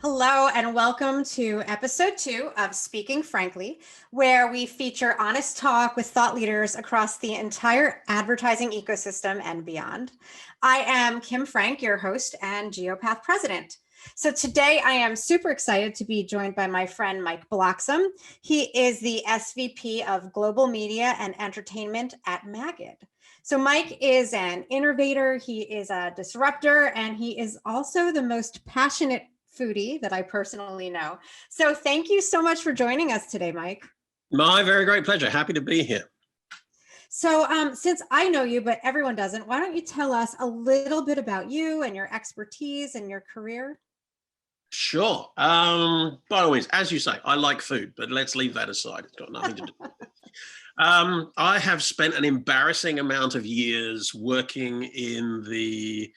Hello, and welcome to episode 2 of Speaking Frankly, where we feature honest talk with thought leaders across the entire advertising ecosystem and beyond. I am Kym Frank, your host and Geopath President. So today I am super excited to be joined by my friend Mike Bloxham. He is the SVP of Global Media and Entertainment at Magid. So Mike is an innovator, he is a disruptor, and he is also the most passionate foodie that I personally know. So thank you so much for joining us today, Mike. My very great pleasure. Happy to be here. So since I know you, but everyone doesn't, why don't you tell us a little bit about you and your expertise and your career? Sure. By all means, as you say, I like food, but let's leave that aside. It's got nothing to do with it. I have spent an embarrassing amount of years working in the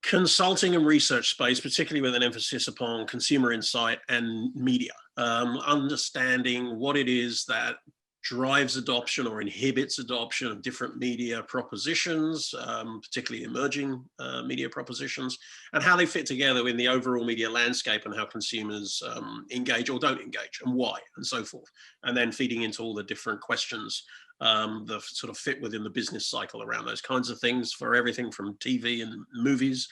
consulting and research space, particularly with an emphasis upon consumer insight and media, understanding what it is that drives adoption or inhibits adoption of different media propositions, particularly emerging media propositions, and how they fit together in the overall media landscape and how consumers engage or don't engage and why and so forth. And then feeding into all the different questions that sort of fit within the business cycle around those kinds of things, for everything from TV and movies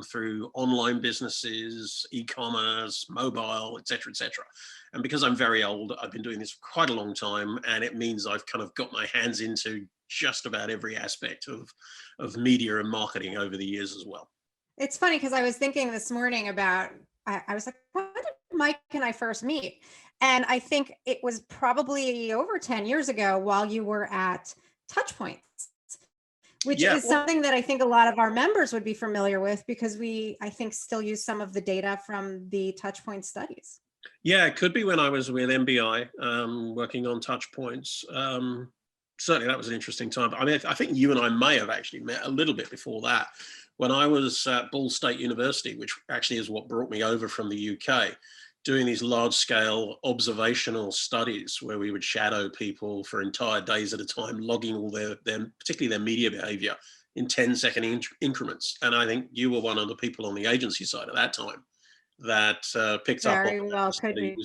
through online businesses, e-commerce, mobile, et cetera, et cetera. And because I'm very old, I've been doing this for quite a long time, and it means I've kind of got my hands into just about every aspect of media and marketing over the years as well. It's funny because I was thinking this morning about, I was like, when did Mike and I first meet? And I think it was probably over 10 years ago while you were at Touchpoints, which is something that I think a lot of our members would be familiar with because we, I think, still use some of the data from the Touchpoint studies. Yeah, it could be when I was with MBI working on Touchpoints. Certainly that was an interesting time. I mean, I think you and I may have actually met a little bit before that when I was at Ball State University, which actually is what brought me over from the UK, doing these large-scale observational studies where we would shadow people for entire days at a time, logging all their particularly their media behavior in 10-second increments. And I think you were one of the people on the agency side at that time that picked up on Very well could be.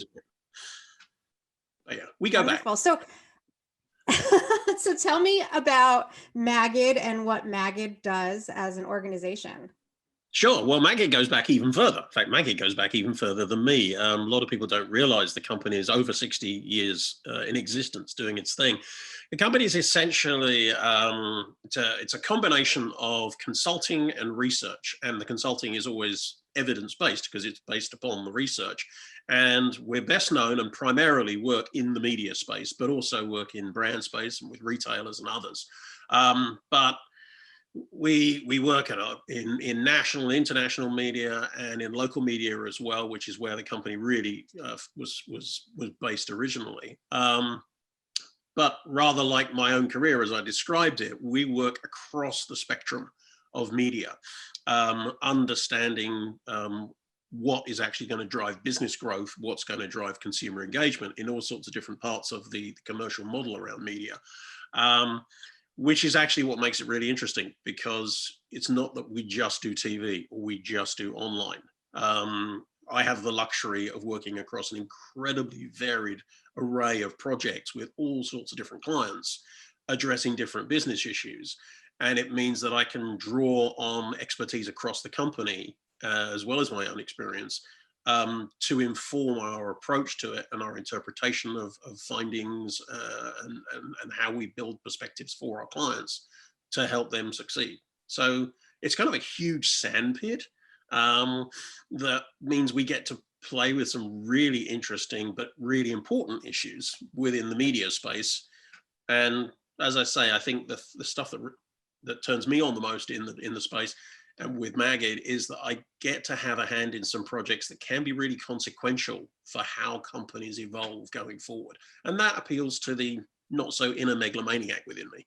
But yeah, we go Wonderful. back. So, so tell me about Magid and what Magid does as an organization. Sure. Well, Magid goes back even further. In fact, Magid goes back even further than me. A lot of people don't realize the company is over 60 years in existence doing its thing. The company is essentially, it's a combination of consulting and research. And the consulting is always evidence-based because it's based upon the research. And we're best known and primarily work in the media space, but also work in brand space and with retailers and others. But we work in national and international media and in local media as well, which is where the company really was based originally. But rather like my own career, as I described it, we work across the spectrum of media, understanding what is actually going to drive business growth, what's going to drive consumer engagement in all sorts of different parts of the commercial model around media. Which is actually what makes it really interesting, because it's not that we just do TV or we just do online. I have the luxury of working across an incredibly varied array of projects with all sorts of different clients addressing different business issues. And it means that I can draw on expertise across the company, as well as my own experience, to inform our approach to it and our interpretation of findings and how we build perspectives for our clients to help them succeed. So it's kind of a huge sandpit that means we get to play with some really interesting but really important issues within the media space. And as I say, I think the stuff that turns me on the most in the space and with Magid is that I get to have a hand in some projects that can be really consequential for how companies evolve going forward. And that appeals to the not so inner megalomaniac within me.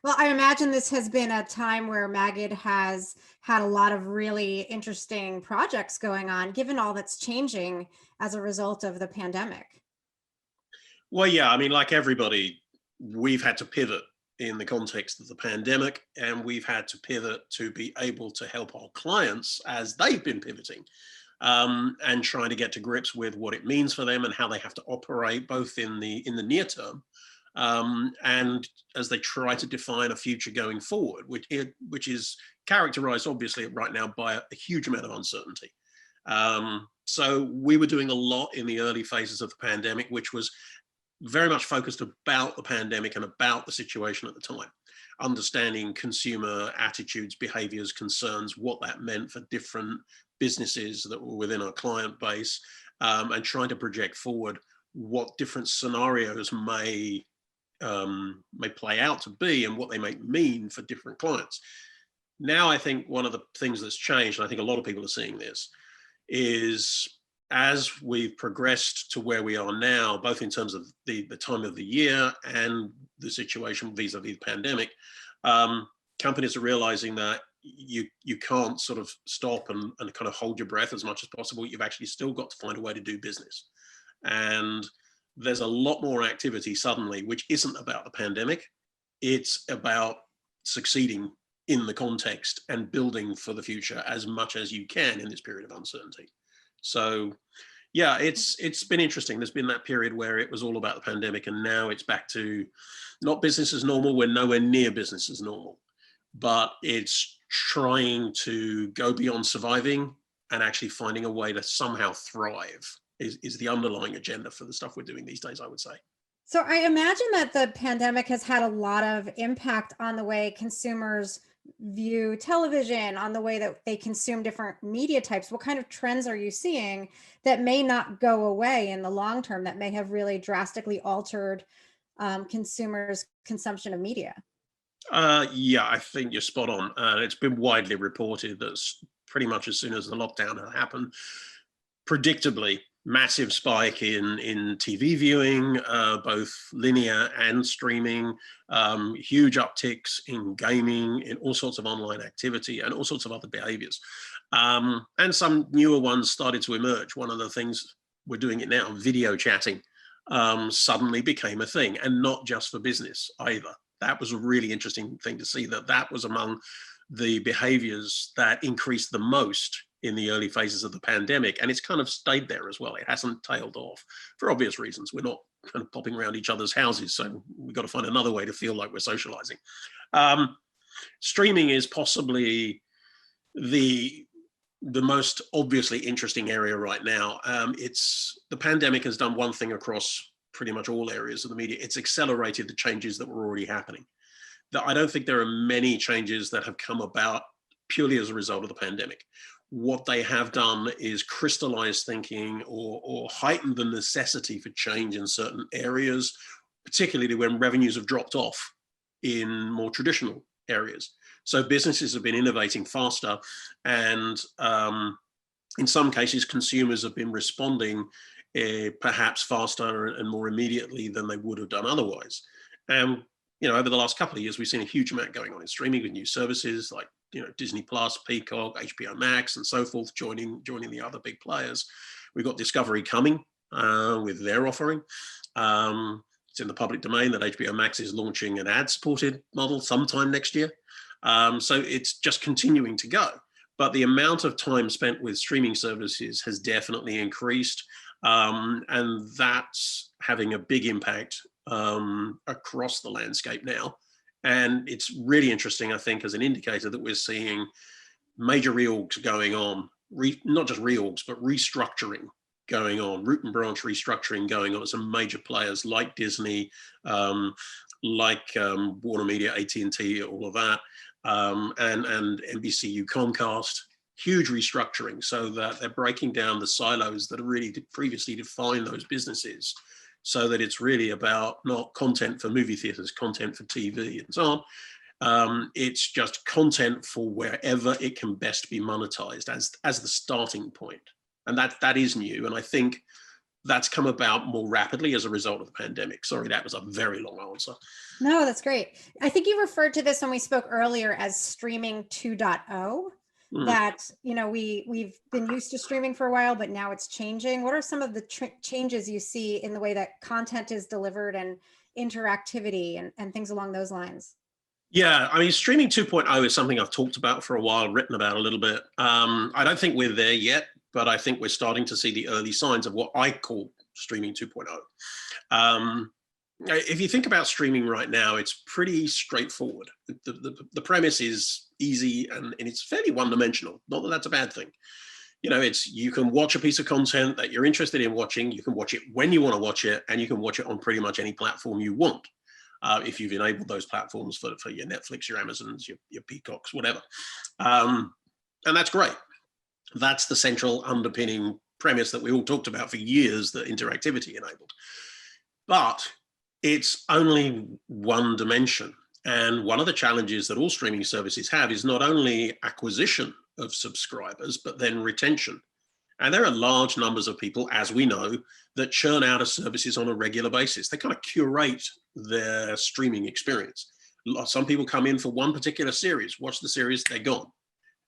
Well, I imagine this has been a time where Magid has had a lot of really interesting projects going on, given all that's changing as a result of the pandemic. Well, yeah, I mean, like everybody, we've had to pivot in the context of the pandemic, and we've had to pivot to be able to help our clients as they've been pivoting, and trying to get to grips with what it means for them and how they have to operate both in the near term, and as they try to define a future going forward, which is characterized obviously right now by a huge amount of uncertainty. So we were doing a lot in the early phases of the pandemic, which was very much focused about the pandemic and about the situation at the time, understanding consumer attitudes, behaviors, concerns, what that meant for different businesses that were within our client base, and trying to project forward what different scenarios may play out to be and what they may mean for different clients. Now, I think one of the things that's changed, and I think a lot of people are seeing this, is as we've progressed to where we are now, both in terms of the time of the year and the situation vis-a-vis the pandemic, companies are realizing that you can't sort of stop and kind of hold your breath as much as possible. You've actually still got to find a way to do business. And there's a lot more activity suddenly, which isn't about the pandemic. It's about succeeding in the context and building for the future as much as you can in this period of uncertainty. So yeah, it's been interesting. There's been that period where it was all about the pandemic, and now it's back to not business as normal. We're nowhere near business as normal, but it's trying to go beyond surviving and actually finding a way to somehow thrive is the underlying agenda for the stuff we're doing these days, I would say. So I imagine that the pandemic has had a lot of impact on the way consumers view television, on the way that they consume different media types. What kind of trends are you seeing that may not go away in the long term, that may have really drastically altered consumers' consumption of media? Yeah, I think you're spot on. It's been widely reported that pretty much as soon as the lockdown had happened, predictably, massive spike in TV viewing, both linear and streaming, huge upticks in gaming, in all sorts of online activity and all sorts of other behaviors. And some newer ones started to emerge. One of the things we're doing it now, video chatting, suddenly became a thing, and not just for business either. That was a really interesting thing to see, that was among the behaviors that increased the most in the early phases of the pandemic, and it's kind of stayed there as well. It hasn't tailed off for obvious reasons. We're not kind of popping around each other's houses, so we've got to find another way to feel like we're socializing. Streaming is possibly the most obviously interesting area right now. The pandemic has done one thing across pretty much all areas of the media. It's accelerated the changes that were already happening. I don't think there are many changes that have come about purely as a result of the pandemic. What they have done is crystallize thinking or heighten the necessity for change in certain areas, particularly when revenues have dropped off in more traditional areas. So businesses have been innovating faster, and in some cases, consumers have been responding perhaps faster and more immediately than they would have done otherwise. And over the last couple of years, we've seen a huge amount going on in streaming with new services like Disney Plus, Peacock, HBO Max, and so forth, joining the other big players. We've got Discovery coming with their offering. It's in the public domain that HBO Max is launching an ad-supported model sometime next year. So it's just continuing to go. But the amount of time spent with streaming services has definitely increased, and that's having a big impact across the landscape now. And it's really interesting, I think, as an indicator that we're seeing major reorgs going on, not just reorgs, but restructuring going on, root and branch restructuring going on at some major players like Disney, like Warner Media, AT&T, all of that, and NBCU, Comcast. Huge restructuring, so that they're breaking down the silos that are really previously defined those businesses, so that it's really about not content for movie theaters, content for TV and so on. It's just content for wherever it can best be monetized as the starting point. And that is new. And I think that's come about more rapidly as a result of the pandemic. Sorry, that was a very long answer. No, that's great. I think you referred to this when we spoke earlier as streaming 2.0. That we've been used to streaming for a while, but now it's changing. What are some of the changes you see in the way that content is delivered and interactivity and things along those lines? Yeah, I mean, streaming 2.0 is something I've talked about for a while, written about a little bit. I don't think we're there yet, but I think we're starting to see the early signs of what I call streaming 2.0. If you think about streaming right now, it's pretty straightforward. The premise is easy and it's fairly one-dimensional. Not that that's a bad thing. You know, it's you can watch a piece of content that you're interested in watching, you can watch it when you want to watch it, and you can watch it on pretty much any platform you want. If you've enabled those platforms for your Netflix, your Amazons, your Peacocks, whatever. And that's great. That's the central underpinning premise that we all talked about for years that interactivity enabled. But it's only one dimension. And one of the challenges that all streaming services have is not only acquisition of subscribers, but then retention. And there are large numbers of people, as we know, that churn out of services on a regular basis. They kind of curate their streaming experience. Some people come in for one particular series, watch the series, they're gone.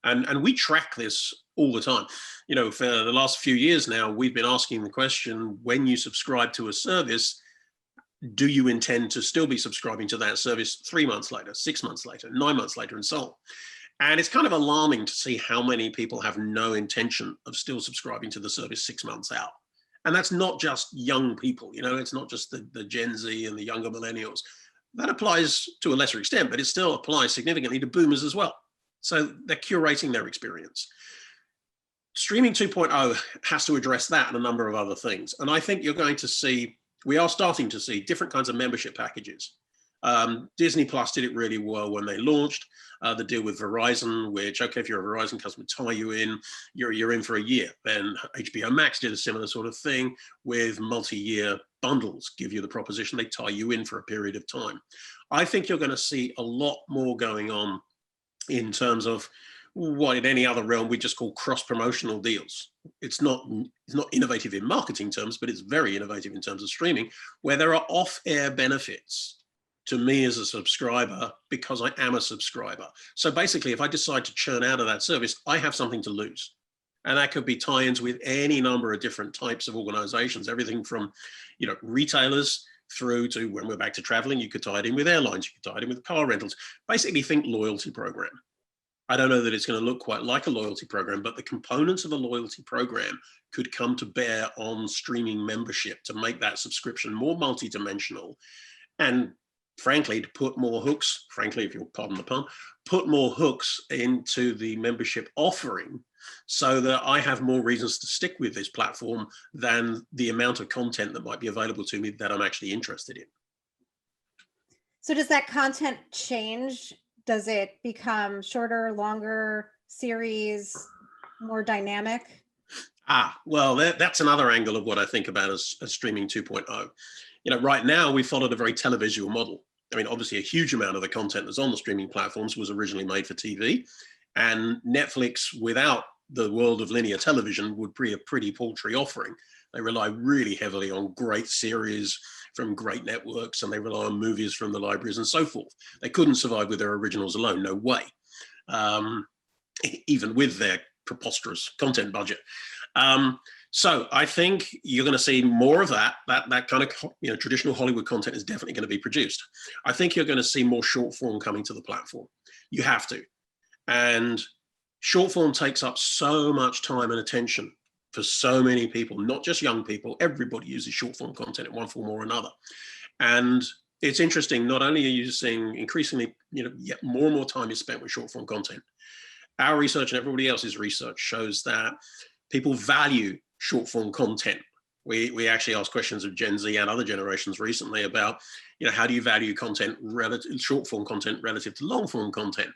And we track this all the time. You know, for the last few years now, we've been asking the question, when you subscribe to a service, do you intend to still be subscribing to that service 3 months later, 6 months later, 9 months later, and so on? And it's kind of alarming to see how many people have no intention of still subscribing to the service 6 months out. And that's not just young people, you know, it's not just the Gen Z and the younger millennials. That applies to a lesser extent, but it still applies significantly to boomers as well. So they're curating their experience. Streaming 2.0 has to address that and a number of other things. And I think you're going to see, we are starting to see different kinds of membership packages. Disney Plus did it really well when they launched. The deal with Verizon, which, okay, if you're a Verizon customer, tie you in, you're in for a year. Then HBO Max did a similar sort of thing with multi-year bundles, give you the proposition, they tie you in for a period of time. I think you're going to see a lot more going on in terms of what in any other realm we just call cross-promotional deals. It's not innovative in marketing terms, but it's very innovative in terms of streaming, where there are off-air benefits to me as a subscriber because I am a subscriber. So basically, if I decide to churn out of that service, I have something to lose. And that could be tie-ins with any number of different types of organizations, everything from, you know, retailers through to, when we're back to traveling, you could tie it in with airlines, you could tie it in with car rentals. Basically think loyalty program. I don't know that it's going to look quite like a loyalty program, but the components of a loyalty program could come to bear on streaming membership to make that subscription more multidimensional and, frankly, to put more hooks, frankly, if you'll pardon the pun, put more hooks into the membership offering so that I have more reasons to stick with this platform than the amount of content that might be available to me that I'm actually interested in. So does that content change? Does it become shorter, longer series, more dynamic? Well, that's another angle of what I think about as streaming 2.0. You know, right now we followed a very televisual model. I mean, obviously a huge amount of the content that's on the streaming platforms was originally made for TV, and Netflix, without the world of linear television, would be a pretty paltry offering. They rely really heavily on great series from great networks, and they rely on movies from the libraries and so forth. They couldn't survive with their originals alone, no way, even with their preposterous content budget. So I think you're going to see more of that kind of, you know, traditional Hollywood content is definitely going to be produced. I think you're going to see more short form coming to the platform. You have to. And short form takes up so much time and attention for so many people, not just young people. Everybody uses short form content in one form or another. And it's interesting, not only are you seeing increasingly, you know, yet more and more time is spent with short form content. Our research and everybody else's research shows that people value short form content. We actually asked questions of Gen Z and other generations recently about, you know, how do you value content, short form content relative to long form content?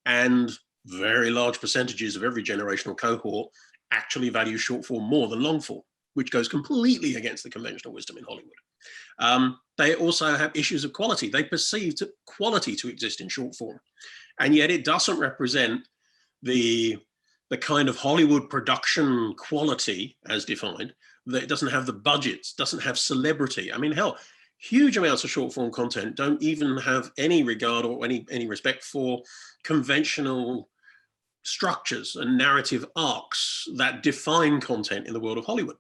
And very large percentages of every generational cohort actually value short form more than long form, which goes completely against the conventional wisdom in Hollywood. They also have issues of quality. They perceive quality to exist in short form, and yet it doesn't represent the kind of Hollywood production quality as defined. That it doesn't have the budgets, doesn't have celebrity. I mean, hell, huge amounts of short form content don't even have any regard or any respect for conventional structures and narrative arcs that define content in the world of Hollywood.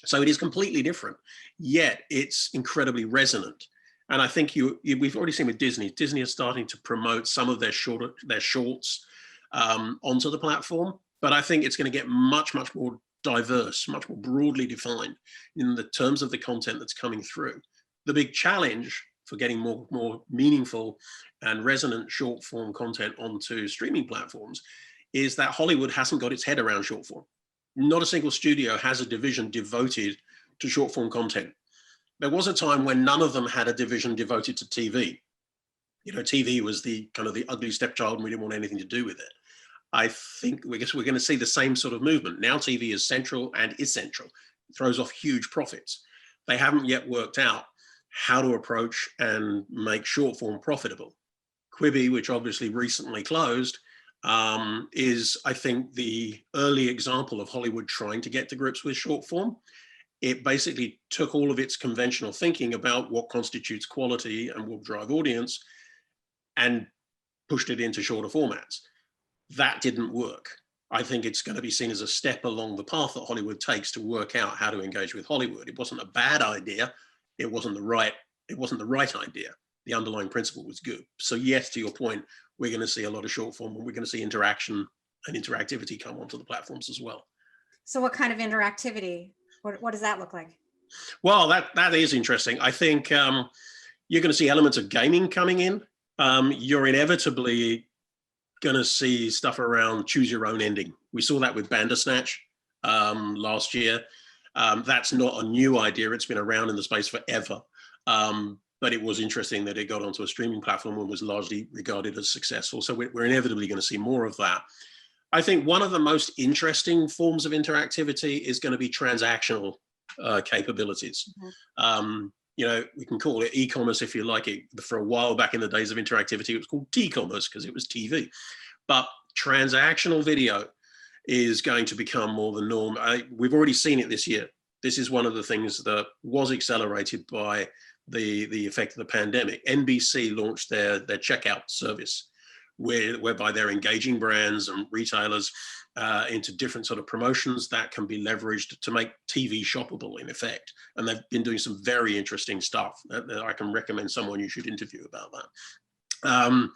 So it is completely different, yet it's incredibly resonant. And I think we've already seen with Disney. Disney is starting to promote some of their shorts onto the platform, but I think it's going to get much more diverse, much more broadly defined in the terms of the content that's coming through. The big challenge for getting more meaningful and resonant short form content onto streaming platforms is that Hollywood hasn't got its head around short form. Not a single studio has a division devoted to short form content. There was a time when none of them had a division devoted to TV. You know, TV was the kind of the ugly stepchild and we didn't want anything to do with it. I think we're going to see the same sort of movement. Now TV is central and essential. It throws off huge profits. They haven't yet worked out how to approach and make short form profitable. Quibi, which obviously recently closed, is, I think, the early example of Hollywood trying to get to grips with short form. It basically took all of its conventional thinking about what constitutes quality and will drive audience and pushed it into shorter formats. That didn't work. I think it's going to be seen as a step along the path that Hollywood takes to work out how to engage with Hollywood. It wasn't a bad idea. It wasn't the right idea. The underlying principle was good. So yes, to your point, we're going to see a lot of short form, and we're going to see interaction and interactivity come onto the platforms as well. So what kind of interactivity? What does that look like? Well, that is interesting. I think you're going to see elements of gaming coming in. You're inevitably going to see stuff around choose your own ending. We saw that with Bandersnatch last year. That's not a new idea. It's been around in the space forever. But it was interesting that it got onto a streaming platform and was largely regarded as successful. So we're inevitably going to see more of that. I think one of the most interesting forms of interactivity is going to be transactional capabilities. Mm-hmm. You know, we can call it e-commerce if you like it. For a while back in the days of interactivity, it was called T-commerce because it was TV. But transactional video is going to become more the norm. We've already seen it this year. This is one of the things that was accelerated by the effect of the pandemic. NBC launched their checkout service, whereby they're engaging brands and retailers into different sort of promotions that can be leveraged to make TV shoppable in effect. And they've been doing some very interesting stuff that I can recommend someone you should interview about that.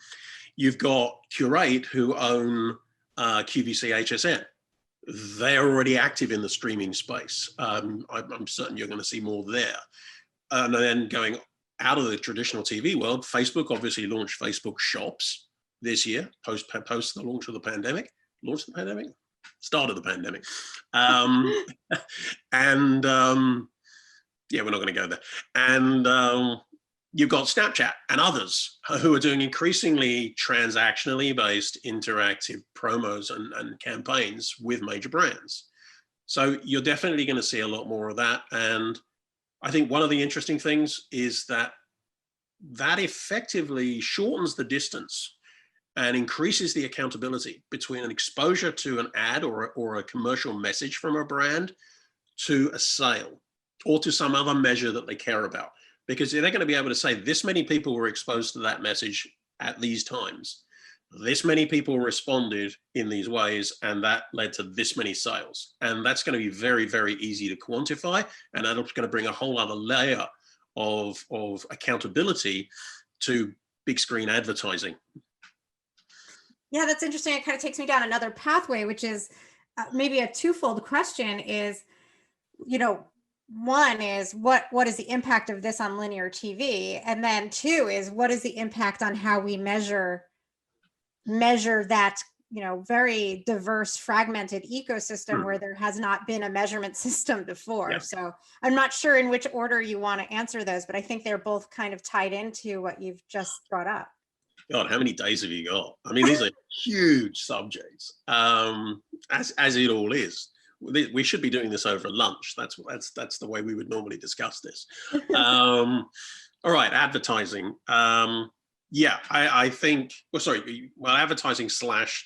You've got Curate, who own QVC HSN. They're already active in the streaming space. I'm certain you're going to see more there. And then going out of the traditional TV world, Facebook obviously launched Facebook Shops this year, post the launch of the pandemic. Launched the pandemic? Start of the pandemic. Yeah, we're not going to go there. And you've got Snapchat and others who are doing increasingly transactionally based interactive promos and campaigns with major brands. So you're definitely going to see a lot more of that. And I think one of the interesting things is that effectively shortens the distance and increases the accountability between an exposure to an ad or a commercial message from a brand to a sale or to some other measure that they care about. Because they're going to be able to say this many people were exposed to that message at these times. This many people responded in these ways, and that led to this many sales. And that's going to be very, very easy to quantify. And that's going to bring a whole other layer of accountability to big screen advertising. Yeah, that's interesting. It kind of takes me down another pathway, which is maybe a twofold question is, you know, one is what is the impact of this on linear TV? And then two is what is the impact on how we measure that, you know, very diverse, fragmented ecosystem where there has not been a measurement system before. Yeah. So I'm not sure in which order you want to answer those, but I think they're both kind of tied into what you've just brought up. God, how many days have you got? I mean, these are huge subjects, as it all is. We should be doing this over lunch. That's the way we would normally discuss this. All right, advertising. Yeah, I think. Advertising /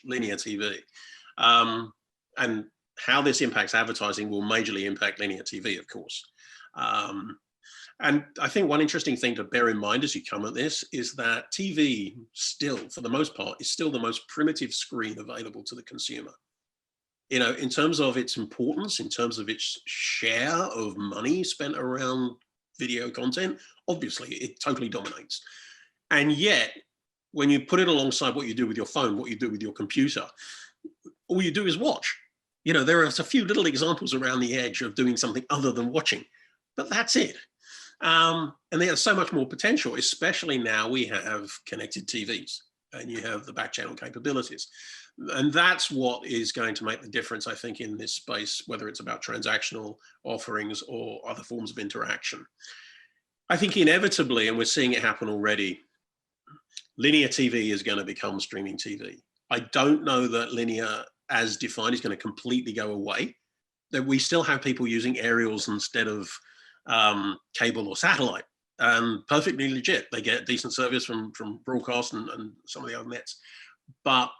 linear TV, and how this impacts advertising will majorly impact linear TV, of course. And I think one interesting thing to bear in mind as you come at this is that TV still, for the most part, is still the most primitive screen available to the consumer. You know, in terms of its importance, in terms of its share of money spent around video content, obviously it totally dominates. And yet, when you put it alongside what you do with your phone, what you do with your computer, all you do is watch. You know, there are a few little examples around the edge of doing something other than watching, but that's it. And there's so much more potential, especially now we have connected TVs and you have the back channel capabilities. And that's what is going to make the difference, I think, in this space, whether it's about transactional offerings or other forms of interaction. I think inevitably, and we're seeing it happen already, linear TV is going to become streaming TV. I don't know that linear as defined is going to completely go away. That we still have people using aerials instead of cable or satellite, and perfectly legit. They get decent service from broadcast and some of the other nets. But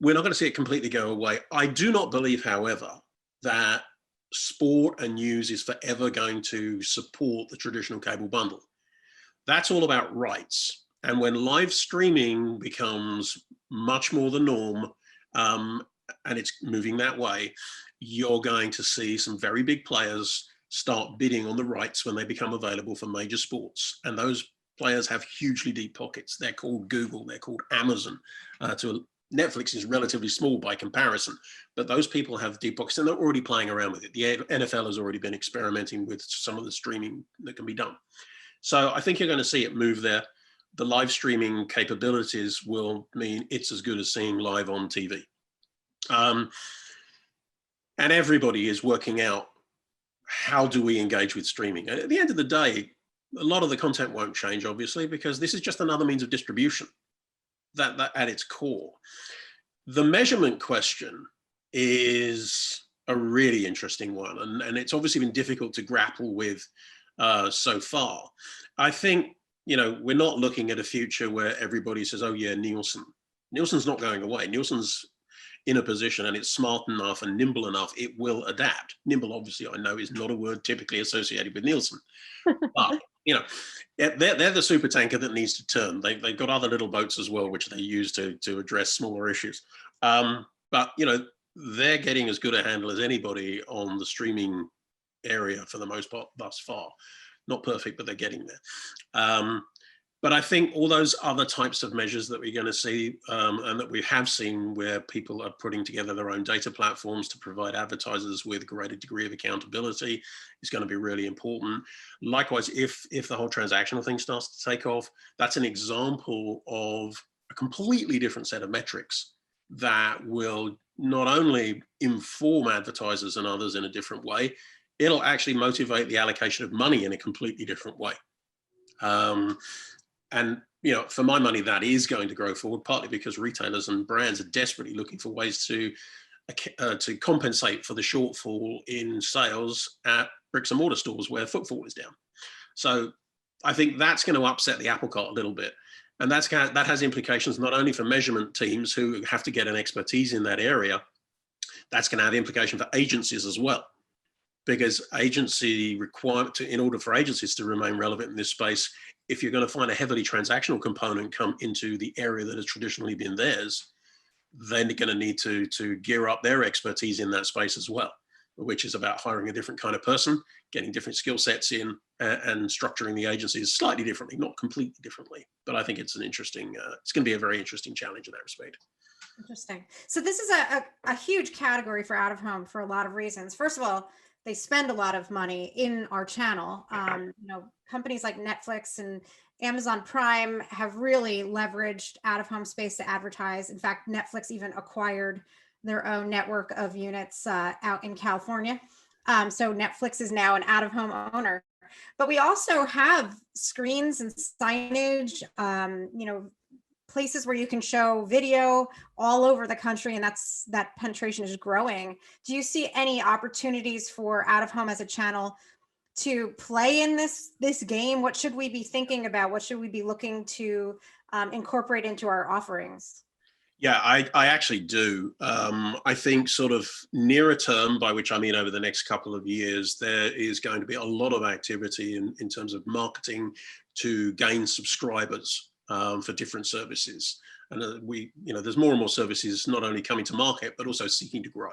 we're not going to see it completely go away. I do not believe, however, that sport and news is forever going to support the traditional cable bundle. That's all about rights. And when live streaming becomes much more the norm, and it's moving that way, you're going to see some very big players start bidding on the rights when they become available for major sports. And those players have hugely deep pockets. They're called Google, they're called Amazon. Netflix is relatively small by comparison, but those people have deep pockets and they're already playing around with it. The NFL has already been experimenting with some of the streaming that can be done. So I think you're going to see it move there. The live streaming capabilities will mean it's as good as seeing live on TV. And everybody is working out, how do we engage with streaming? At the end of the day, a lot of the content won't change, obviously, because this is just another means of distribution that at its core. The measurement question is a really interesting one, and it's obviously been difficult to grapple with so far. I think, you know, we're not looking at a future where everybody says, oh yeah, Nielsen. Nielsen's not going away. Nielsen's in a position and it's smart enough and nimble enough, it will adapt. Nimble, obviously, I know is not a word typically associated with Nielsen, but you know, they're the super tanker that needs to turn. They've got other little boats as well, which they use to address smaller issues. But you know, they're getting as good a handle as anybody on the streaming area for the most part thus far. Not perfect, but they're getting there. But I think all those other types of measures that we're going to see and that we have seen where people are putting together their own data platforms to provide advertisers with a greater degree of accountability is going to be really important. Likewise, if the whole transactional thing starts to take off, that's an example of a completely different set of metrics that will not only inform advertisers and others in a different way, it'll actually motivate the allocation of money in a completely different way. And, you know, for my money, that is going to grow forward, partly because retailers and brands are desperately looking for ways to compensate for the shortfall in sales at bricks and mortar stores where footfall is down. So I think that's going to upset the apple cart a little bit. And that has implications not only for measurement teams who have to get an expertise in that area, that's going to have implication for agencies as well. Because in order for agencies to remain relevant in this space, if you're going to find a heavily transactional component come into the area that has traditionally been theirs, then they're going to need to gear up their expertise in that space as well, which is about hiring a different kind of person, getting different skill sets in, and structuring the agencies slightly differently, not completely differently. But I think it's it's going to be a very interesting challenge in that respect. Interesting. So this is a huge category for out of home for a lot of reasons. First of all, they spend a lot of money in our channel. You know, companies like Netflix and Amazon Prime have really leveraged out of home space to advertise. In fact, Netflix even acquired their own network of units out in California. So Netflix is now an out of home owner. But we also have screens and signage, you know, places where you can show video all over the country, and that penetration is growing. Do you see any opportunities for out of home as a channel to play in this game? What should we be thinking about? What should we be looking to incorporate into our offerings? Yeah, I actually do. I think sort of nearer term, by which I mean over the next couple of years, there is going to be a lot of activity in terms of marketing to gain subscribers for different services. And there's more and more services not only coming to market, but also seeking to grow.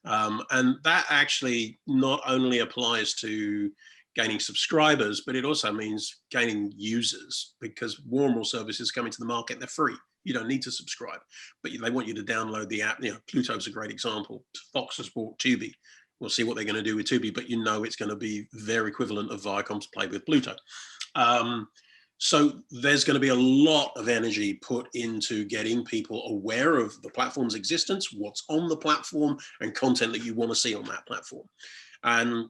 And that actually not only applies to gaining subscribers, but it also means gaining users, because more and more services coming to the market, they're free. You don't need to subscribe, but they want you to download the app. Pluto's a great example. Fox has bought Tubi. We'll see what they're going to do with Tubi, but it's going to be their equivalent of Viacom's Play with Pluto. So there's going to be a lot of energy put into getting people aware of the platform's existence, what's on the platform, and content that you want to see on that platform. And,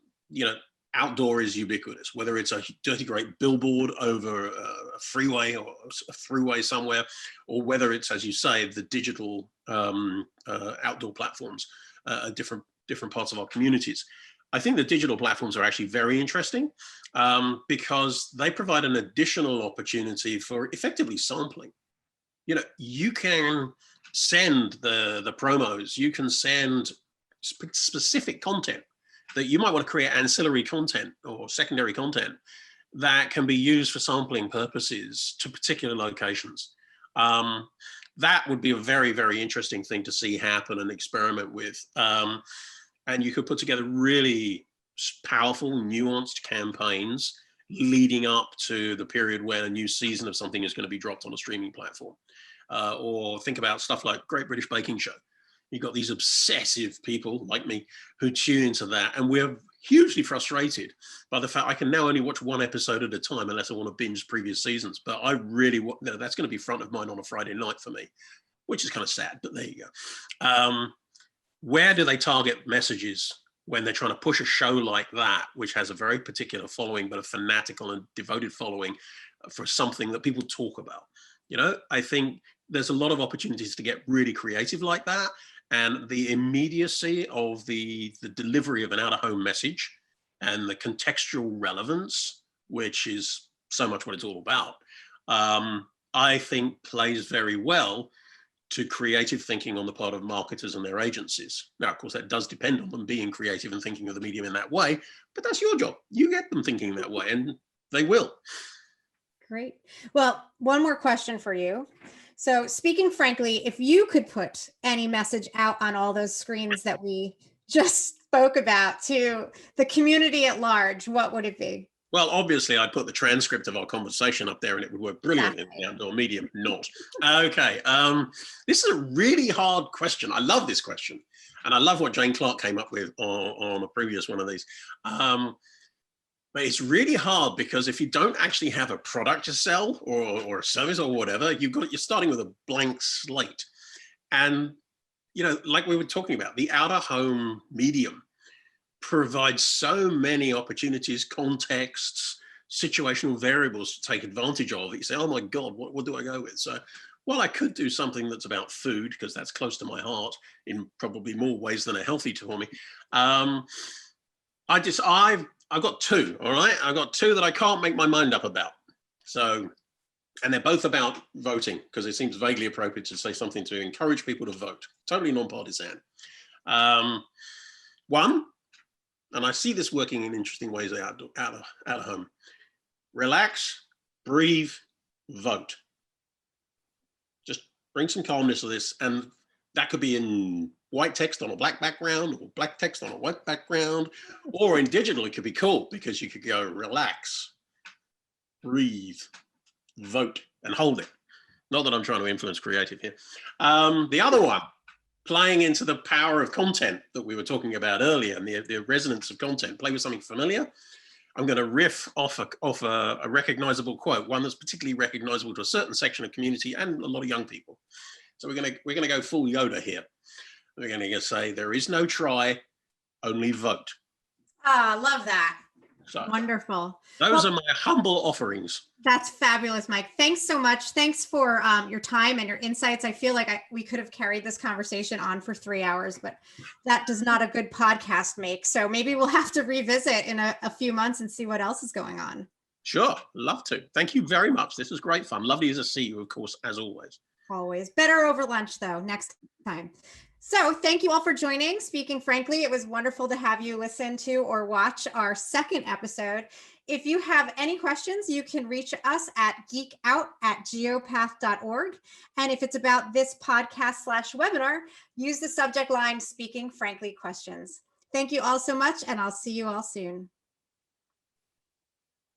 outdoor is ubiquitous, whether it's a dirty great billboard over a freeway or a throughway somewhere, or whether it's, as you say, the digital outdoor platforms, different parts of our communities. I think the digital platforms are actually very interesting because they provide an additional opportunity for effectively sampling. You can send the promos, you can send specific content that you might want to create ancillary content or secondary content that can be used for sampling purposes to particular locations. That would be a very, very interesting thing to see happen and experiment with. And you could put together really powerful, nuanced campaigns leading up to the period when a new season of something is going to be dropped on a streaming platform. Or think about stuff like Great British Baking Show. You've got these obsessive people like me who tune into that, and we're hugely frustrated by the fact I can now only watch one episode at a time unless I want to binge previous seasons. But I really want, that's going to be front of mind on a Friday night for me, which is kind of sad, but there you go. Where do they target messages when they're trying to push a show like that, which has a very particular following, but a fanatical and devoted following for something that people talk about? I think there's a lot of opportunities to get really creative like that. And the immediacy of the delivery of an out-of-home message and the contextual relevance, which is so much what it's all about, I think plays very well to creative thinking on the part of marketers and their agencies. Now, of course, that does depend on them being creative and thinking of the medium in that way, but that's your job. You get them thinking that way, and they will. Great. Well, one more question for you. So speaking frankly, if you could put any message out on all those screens that we just spoke about to the community at large, what would it be? Well, obviously, I'd put the transcript of our conversation up there and it would work brilliantly in the outdoor medium. Not. Okay. This is a really hard question. I love this question. And I love what Jane Clark came up with on a previous one of these. But it's really hard because if you don't actually have a product to sell or a service or whatever, you're starting with a blank slate. And, like we were talking about, the out-of-home medium provides so many opportunities, contexts, situational variables to take advantage of. You say, oh my God, what do I go with? So, well, I could do something that's about food because that's close to my heart in probably more ways than are healthy for me. I've got two, all right? I've got two that I can't make my mind up about. So, and they're both about voting because it seems vaguely appropriate to say something to encourage people to vote. Totally nonpartisan. One, and I see this working in interesting ways out of home. Relax, breathe, vote. Just bring some calmness to this. And that could be in white text on a black background or black text on a white background, or in digital, it could be cool because you could go relax, breathe, vote, and hold it. Not that I'm trying to influence creative here. The other one, playing into the power of content that we were talking about earlier and the resonance of content. Play with something familiar. I'm going to riff off a recognizable quote, one that's particularly recognizable to a certain section of community and a lot of young people. So we're going to go full Yoda here. We're going to say, there is no try, only vote. Ah, love that. So, wonderful. Those are my humble offerings. That's fabulous, Mike. Thanks so much. Thanks for your time and your insights. I feel like we could have carried this conversation on for 3 hours, but that does not a good podcast make. So maybe we'll have to revisit in a few months and see what else is going on. Sure. Love to. Thank you very much. This was great fun. Lovely to see you, of course, as always. Always. Better over lunch, though, next time. So thank you all for joining. Speaking frankly, it was wonderful to have you listen to or watch our second episode. If you have any questions, you can reach us at geekout@geopath.org. And if it's about this podcast/webinar, use the subject line, Speaking Frankly questions. Thank you all so much, and I'll see you all soon.